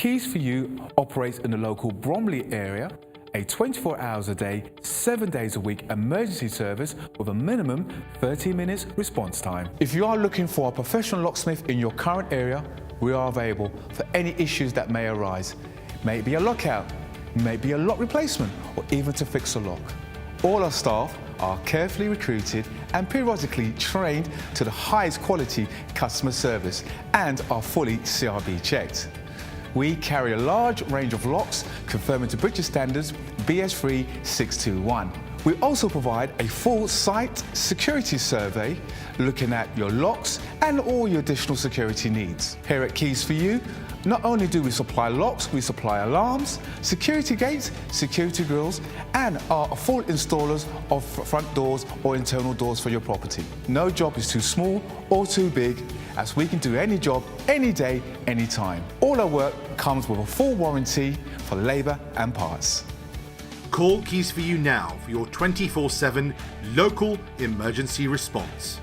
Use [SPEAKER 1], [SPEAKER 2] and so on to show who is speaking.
[SPEAKER 1] Keys for You operates in the local Bromley area, a 24 hours a day, 7 days a week emergency service with a minimum 30 minutes response time. If you are looking for a professional locksmith in your current area, we are available for any issues that may arise. May it be a lockout, may it be a lock replacement, or even to fix a lock. All our staff are carefully recruited and periodically trained to the highest quality customer service and are fully CRB checked. We carry a large range of locks conforming to British standards BS3 621. We also provide a full site security survey looking at your locks and all your additional security needs. Here at Keys for You, not only do we supply locks, we supply alarms, security gates, security grills, and are full installers of front doors or internal doors for your property. No job is too small or too big, as we can do any job, any day, any time. All our work comes with a full warranty for labour and parts.
[SPEAKER 2] Call Keys for You now for your 24/7 local emergency response.